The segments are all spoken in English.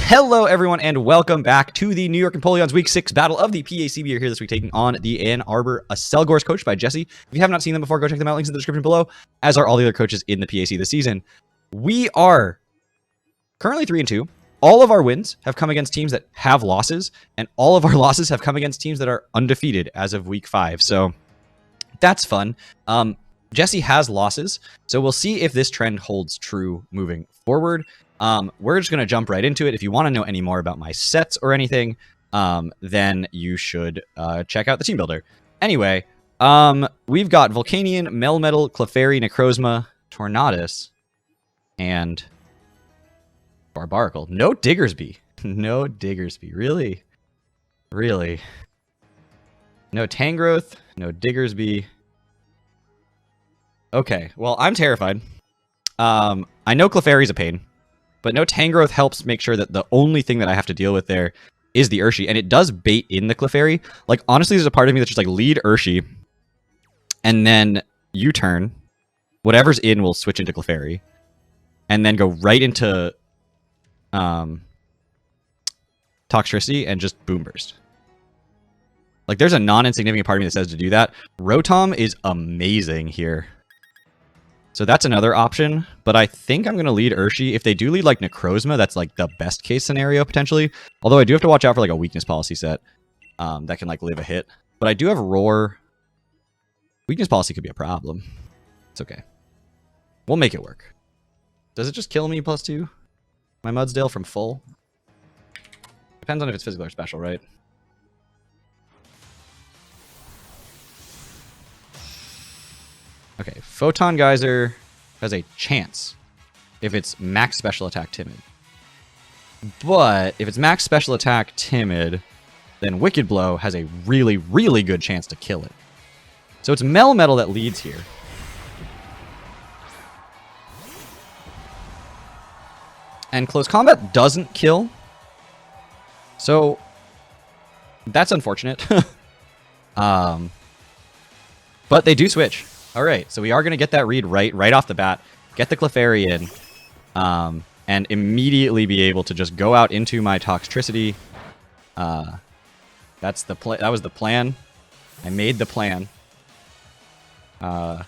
Hello, everyone, and welcome back to the New York Empoleon's Week 6 battle of the PAC. We are here this week taking on the Arbor Accelgors, coached by Jesse. If you have not seen them before, go check them out. Links in the description below, as are all the other coaches in the PAC this season. We are currently 3-2. All of our wins have come against teams that have losses, and all of our losses have come against teams that are undefeated as of Week 5. So that's fun. Jesse has losses, so we'll see if this trend holds true moving forward. We're just going to jump right into it. If you want to know any more about my sets or anything, then you should check out the team builder. Anyway, we've got Volcanion, Melmetal, Clefairy, Necrozma, Tornadus, and Barbaracle. No Diggersby. No Diggersby. Really? Really? No Tangrowth. No Diggersby. Okay, well, I'm terrified. I know Clefairy's a pain, but no Tangrowth helps make sure that the only thing that I have to deal with there is the Urshi, and it does bait in the Clefairy. Like, honestly, there's a part of me that's just like, lead Urshi, and then U-turn. Whatever's in will switch into Clefairy, and then go right into Toxtricity and just Boom Burst. Like, there's a non-insignificant part of me that says to do that. Rotom is amazing here. So that's another option, but I think I'm going to lead Urshi. If they do lead like Necrozma, that's like the best case scenario potentially. Although I do have to watch out for like a weakness policy set that can like live a hit. But I do have Roar. Weakness policy could be a problem. It's okay. We'll make it work. Does it just kill me +2? My Mudsdale from full? Depends on if it's physical or special, right? Okay, Photon Geyser has a chance if it's max special attack timid. But if it's max special attack timid, then Wicked Blow has a really, really good chance to kill it. So it's Melmetal that leads here. And Close Combat doesn't kill. So that's unfortunate. But they do switch. All right, so we are going to get that read right off the bat, get the Clefairy in, and immediately be able to just go out into my Toxtricity. That's the that was the plan. I made the plan. All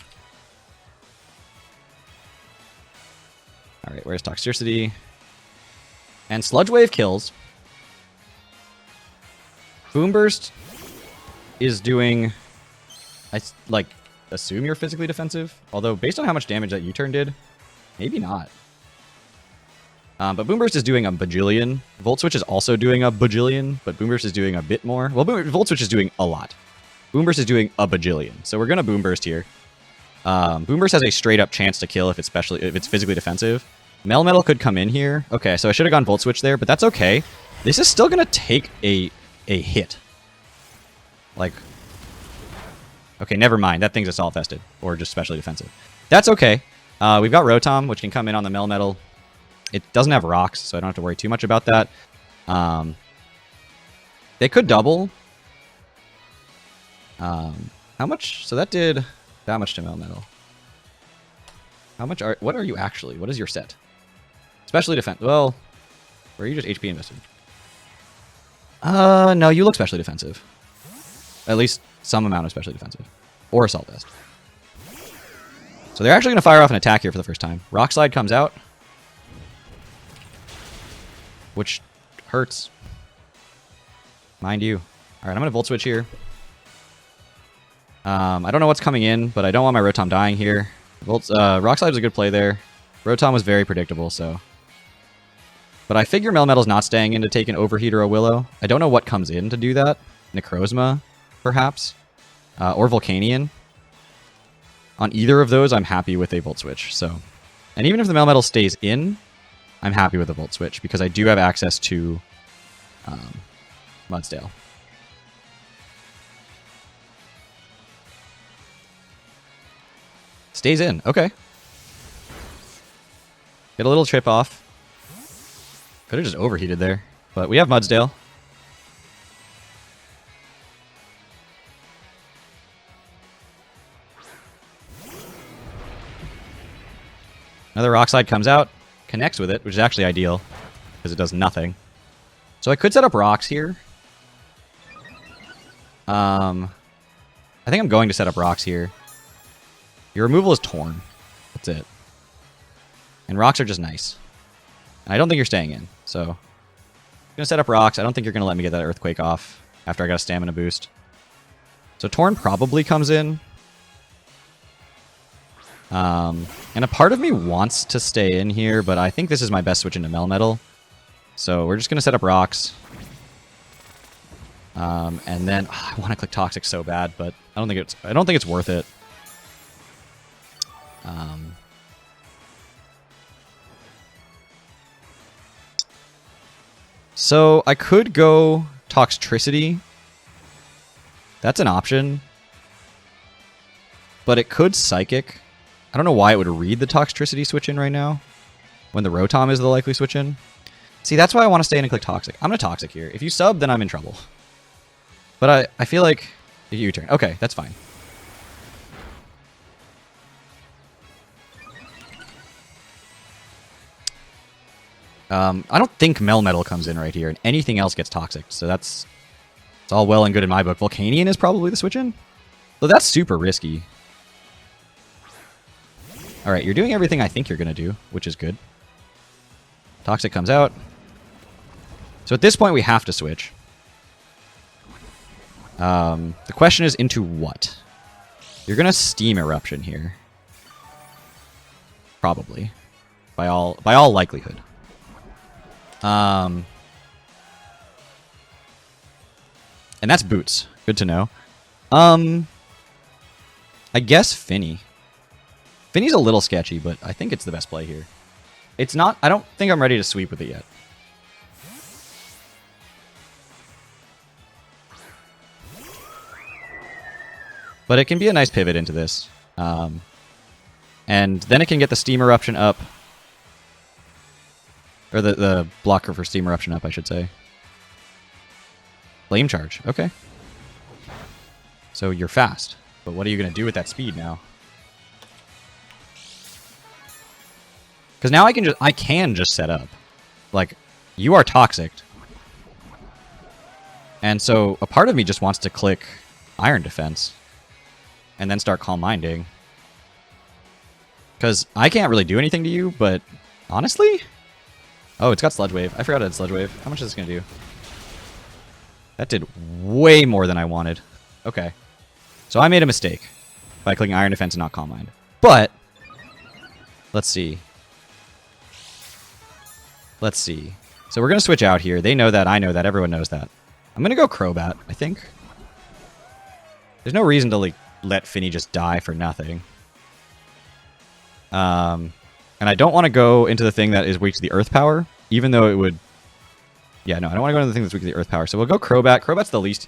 right, where's Toxtricity? And Sludge Wave kills. Boom Burst is doing, assume you're physically defensive. Although, based on how much damage that U-turn did, maybe not. But Boom Burst is doing a bajillion. Volt Switch is also doing a bajillion, but Boom Burst is doing a bit more. Well, Volt Switch is doing a lot. Boom Burst is doing a bajillion. So we're going to Boom Burst here. Boom Burst has a straight-up chance to kill if it's physically defensive. Melmetal could come in here. Okay, so I should have gone Volt Switch there, but that's okay. This is still going to take a hit. Like... Okay, never mind. That thing's Assault Vested, or just specially defensive. That's okay. We've got Rotom, which can come in on the Melmetal. It doesn't have rocks, so I don't have to worry too much about that. They could double. How much? So that did that much to Melmetal. How much are... What are you actually? What is your set? Specially defense. Well, or are you just HP invested? No, you look specially defensive. At least some amount of specially defensive. Or Assault Vest. So they're actually going to fire off an attack here for the first time. Rock Slide comes out. Which hurts. Mind you. Alright, I'm going to Volt Switch here. I don't know what's coming in, but I don't want my Rotom dying here. Rock Slide was a good play there. Rotom was very predictable, so... But I figure Melmetal's not staying in to take an Overheat or a Willow. I don't know what comes in to do that. Necrozma, perhaps. Or Volcanion. On either of those, I'm happy with a Volt Switch. So, and even if the Melmetal stays in, I'm happy with a Volt Switch because I do have access to Mudsdale. Stays in. Okay. Get a little trip off. Could have just overheated there, but we have Mudsdale. Another Rock Slide comes out, connects with it, which is actually ideal, because it does nothing. So I could set up rocks here. I think I'm going to set up rocks here. Your removal is Torn. That's it. And rocks are just nice. And I don't think you're staying in, so... I'm going to set up rocks. I don't think you're going to let me get that Earthquake off after I got a stamina boost. So Torn probably comes in. And a part of me wants to stay in here, but I think this is my best switch into Melmetal. So we're just going to set up rocks. And then I want to click Toxic so bad, but I don't think it's worth it. So I could go Toxtricity. That's an option. But it could Psychic. I don't know why it would read the Toxtricity switch in right now, when the Rotom is the likely switch in. See, that's why I want to stay in and click Toxic. I'm going to Toxic here. If you sub, then I'm in trouble. But I feel like... You turn. Okay, that's fine. I don't think Melmetal comes in right here, and anything else gets Toxic, so it's all well and good in my book. Volcanion is probably the switch-in? So that's super risky. Alright, you're doing everything I think you're going to do, which is good. Toxic comes out. So at this point, we have to switch. The question is into what? You're going to Steam Eruption here. Probably. By all likelihood. And that's Boots. Good to know. I guess Finny. Finny's a little sketchy, but I think it's the best play here. It's not... I don't think I'm ready to sweep with it yet. But it can be a nice pivot into this. And then it can get the Steam Eruption up. Or the blocker for Steam Eruption up, I should say. Flame Charge. Okay. So you're fast. But what are you going to do with that speed now? Because now I can just set up. Like, you are Toxic. And so a part of me just wants to click Iron Defense. And then start Calm Minding. Because I can't really do anything to you, but honestly... Oh, it's got Sludge Wave. I forgot it had Sludge Wave. How much is this going to do? That did way more than I wanted. Okay. So I made a mistake by clicking Iron Defense and not Calm Mind. But, let's see. Let's see. So we're going to switch out here. They know that. I know that. Everyone knows that. I'm going to go Crobat, I think. There's no reason to, like, let Finny just die for nothing. And I don't want to go into the thing that is weak to the Earth Power, even though it would... Yeah, no, I don't want to go into the thing that's weak to the Earth Power. So we'll go Crobat. Crobat's the least,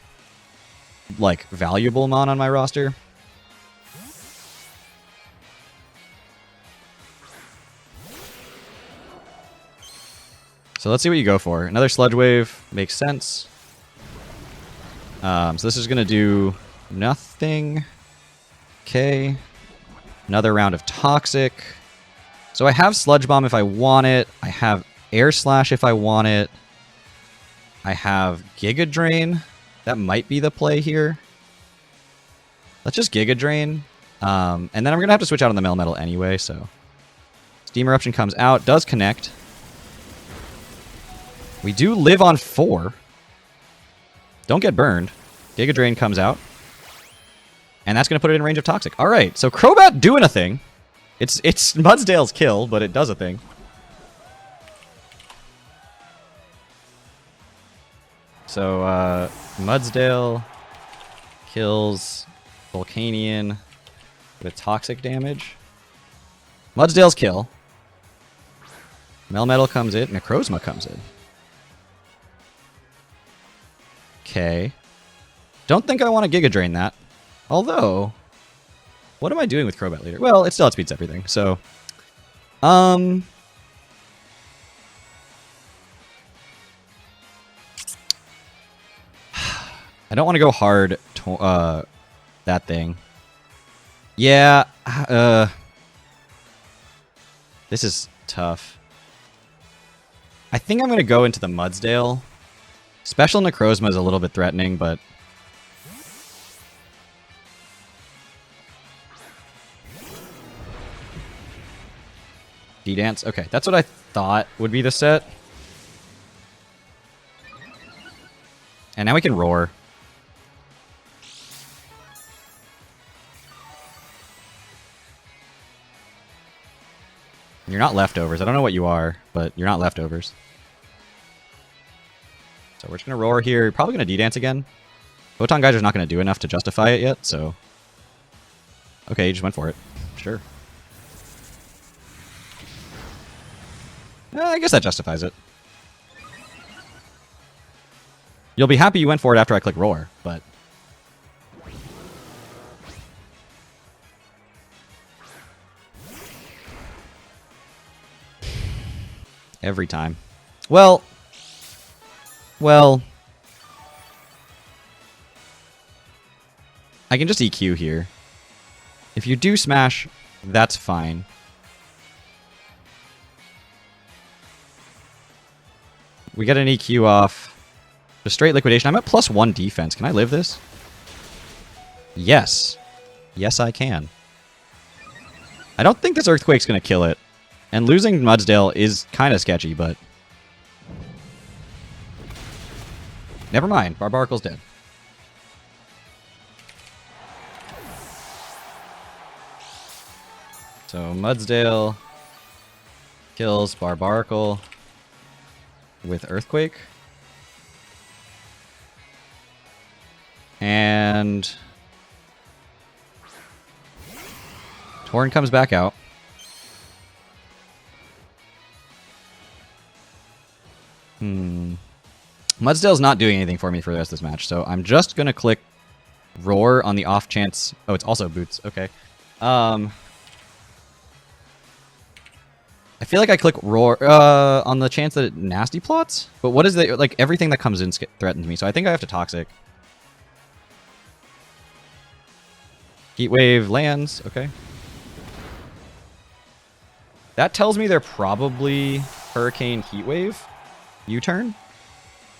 like, valuable mon on my roster. So let's see what you go for. Another Sludge Wave makes sense. So this is going to do nothing. Okay. Another round of Toxic. So I have Sludge Bomb if I want it. I have Air Slash if I want it. I have Giga Drain. That might be the play here. Let's just Giga Drain. And then I'm going to have to switch out on the Melmetal anyway, so... Steam Eruption comes out, does connect. We do live on 4. Don't get burned. Giga Drain comes out. And that's going to put it in range of Toxic. Alright, so Crobat doing a thing. It's Mudsdale's kill, but it does a thing. So, Mudsdale kills Volcanion with Toxic damage. Mudsdale's kill. Melmetal comes in. Necrozma comes in. Okay. Don't think I want to Giga Drain that. Although... What am I doing with Crobat Leader? Well, it still outspeeds everything, so... I don't want to go hard to, that thing. Yeah, this is tough. I think I'm going to go into the Mudsdale Special Necrozma is a little bit threatening, but... D-Dance? Okay, that's what I thought would be the set. And now we can Roar. You're not leftovers. I don't know what you are, but you're not leftovers. So we're just going to Roar here. You're probably going to D-Dance again. Photon Geyser's not going to do enough to justify it yet, so... Okay, you just went for it. Sure. I guess that justifies it. You'll be happy you went for it after I click Roar, but... Every time. Well... I can just EQ here. If you do smash, that's fine. We get an EQ off. Just straight liquidation. I'm at +1 defense. Can I live this? Yes. Yes, I can. I don't think this Earthquake's going to kill it. And losing Mudsdale is kind of sketchy, but... Never mind. Barbaricle's dead. So Mudsdale kills Barbaracle with Earthquake. And Torn comes back out. Mudsdale's not doing anything for me for the rest of this match, so I'm just going to click Roar on the off chance... Oh, it's also Boots. Okay. I feel like I click Roar on the chance that it nasty plots, but what is the... Like, everything that comes in threatens me, so I think I have to Toxic. Heatwave lands. Okay. That tells me they're probably Hurricane Heatwave U-turn.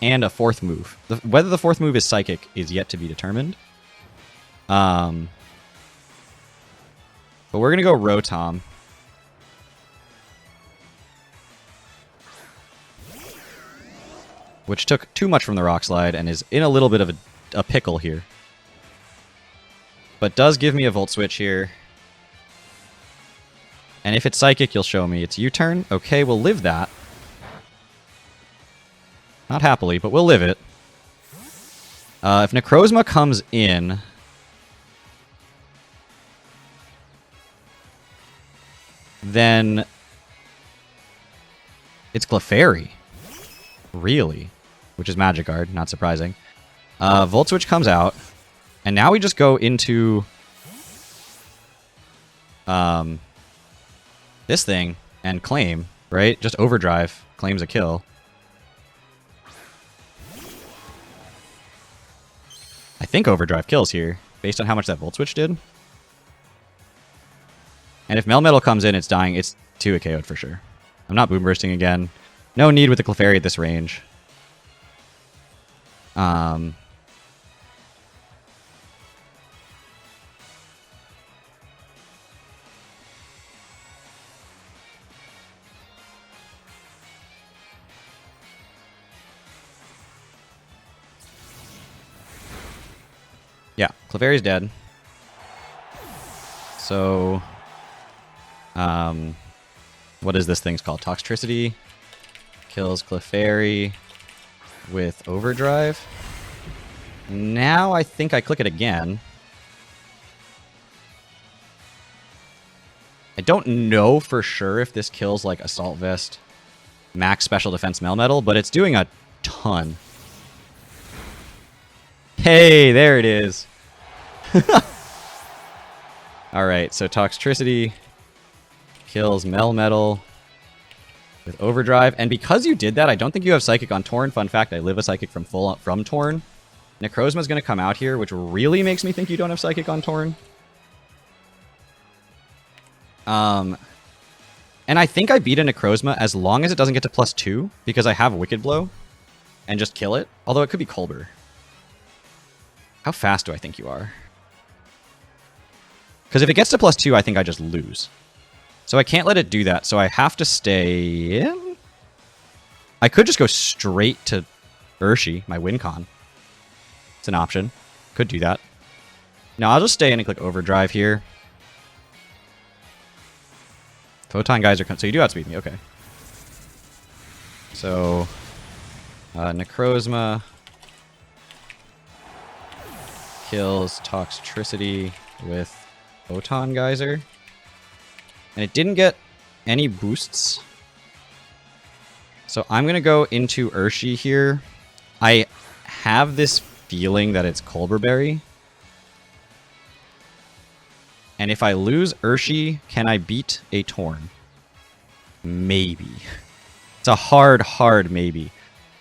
And a fourth move. Whether the fourth move is Psychic is yet to be determined. But we're going to go Rotom. Which took too much from the Rock Slide and is in a little bit of a pickle here. But does give me a Volt Switch here. And if it's Psychic, you'll show me. It's U-turn. Okay, we'll live that. Not happily, but we'll live it. If Necrozma comes in... Then... It's Clefairy. Really? Which is Magic Guard, not surprising. Volt Switch comes out. And now we just go into... this thing and claim, right? Just Overdrive claims a kill. I think Overdrive kills here, based on how much that Volt Switch did. And if Melmetal comes in, it's dying. It's 2 KO'd for sure. I'm not Boom Bursting again. No need with the Clefairy at this range. Yeah, Clefairy's dead. So, what is this thing's called? Toxtricity kills Clefairy with Overdrive. Now I think I click it again. I don't know for sure if this kills like Assault Vest, Max Special Defense Melmetal, but it's doing a ton. Hey, there it is. Alright, so Toxtricity kills Melmetal with Overdrive. And because you did that, I don't think you have Psychic on Torn. Fun fact, I live a Psychic from Torn. Necrozma's going to come out here, which really makes me think you don't have Psychic on Torn. And I think I beat a Necrozma as long as it doesn't get to +2, because I have Wicked Blow. and just kill it. Although it could be Kolber. How fast do I think you are? Because if it gets to +2, I think I just lose. So I can't let it do that, so I have to stay in? I could just go straight to Urshi, my win con. It's an option. Could do that. No, I'll just stay in and click Overdrive here. Photon guys are... So you do outspeed me, okay. So... Necrozma... kills Toxtricity with Photon Geyser. And it didn't get any boosts. So I'm going to go into Urshi here. I have this feeling that it's Colberberry. And if I lose Urshi, can I beat a Torn? Maybe. It's a hard maybe.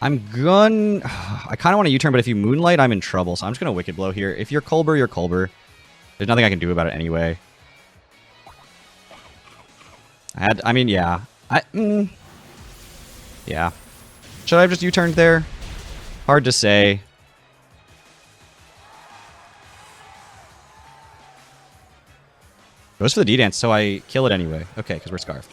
I kind of want to U-turn, but if you Moonlight, I'm in trouble. So I'm just going to Wicked Blow here. If you're Kolber, you're Kolber. There's nothing I can do about it anyway. I mean, yeah. Yeah. Should I have just U-turned there? Hard to say. Goes for the D-Dance, so I kill it anyway. Okay, because we're Scarfed.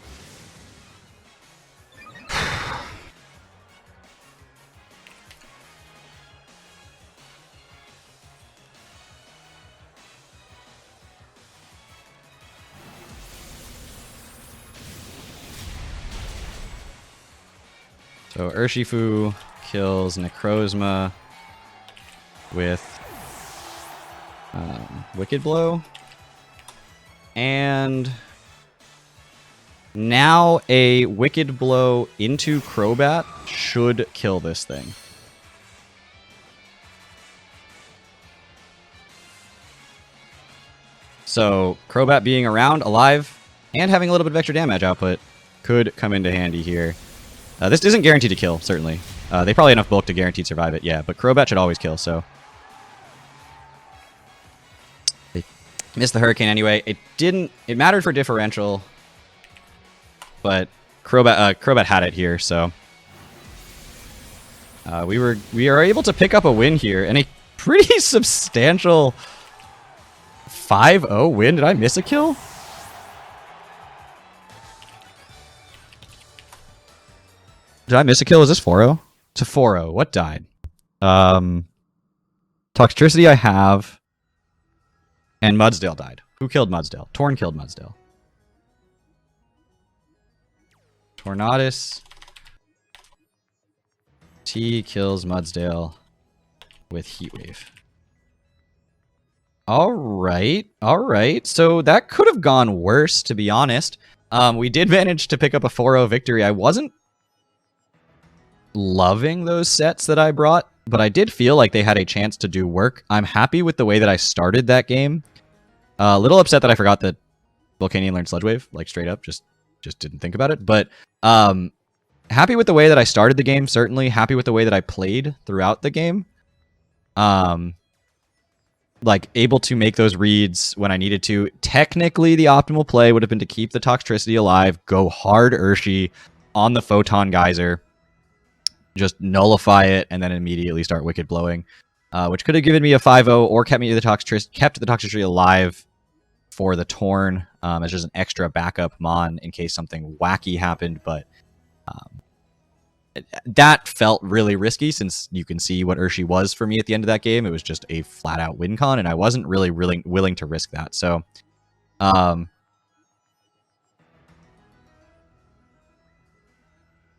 So Urshifu kills Necrozma with Wicked Blow. And now a Wicked Blow into Crobat should kill this thing. So Crobat being around, alive, and having a little bit of extra damage output could come into handy here. This isn't guaranteed to kill, certainly. They probably have enough bulk to guaranteed survive it, yeah. But Crobat should always kill, so... They missed the Hurricane anyway. It didn't... It mattered for differential. But Crobat had it here, so... We are able to pick up a win here. And a pretty substantial 5-0 win. Did I miss a kill? Did I miss a kill? Is this 4-0? It's a 4-0. What died? Toxtricity I have. And Mudsdale died. Who killed Mudsdale? Torn killed Mudsdale. Tornadus. T kills Mudsdale with Heatwave. Alright. Alright. So that could have gone worse, to be honest. We did manage to pick up a 4-0 victory. I wasn't loving those sets that I brought, but I did feel like they had a chance to do work. I'm happy with the way that I started that game. A little upset that I forgot that Volcanion learned Sludge Wave, like straight up, just didn't think about it. But happy with the way that I started the game, certainly. Happy with the way that I played throughout the game. Like, able to make those reads when I needed to. Technically, the optimal play would have been to keep the Toxtricity alive, go hard Urshi on the Photon Geyser, just nullify it, and then immediately start Wicked Blowing, which could have given me a 5-0 or kept the Toxtricity alive for the Torn as just an extra backup Mon in case something wacky happened. But that felt really risky, since you can see what Urshi was for me at the end of that game. It was just a flat-out win con, and I wasn't really willing to risk that. So,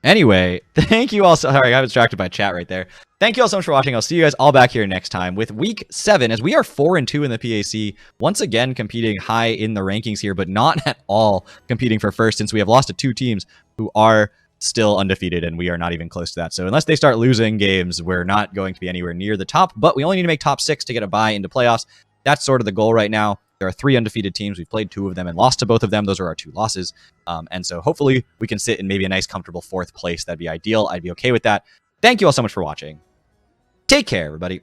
anyway, thank you all so... Sorry, I got distracted by chat right there. Thank you all so much for watching. I'll see you guys all back here next time with Week 7, as we are 4-2 in the PAC. Once again, competing high in the rankings here, but not at all competing for first, since we have lost to 2 teams who are still undefeated, and we are not even close to that. So unless they start losing games, we're not going to be anywhere near the top, but we only need to make top 6 to get a bye into playoffs. That's sort of the goal right now. There are 3 undefeated teams. We've played 2 of them and lost to both of them. Those are our 2 losses. And so hopefully we can sit in maybe a nice, comfortable 4th place. That'd be ideal. I'd be okay with that. Thank you all so much for watching. Take care, everybody.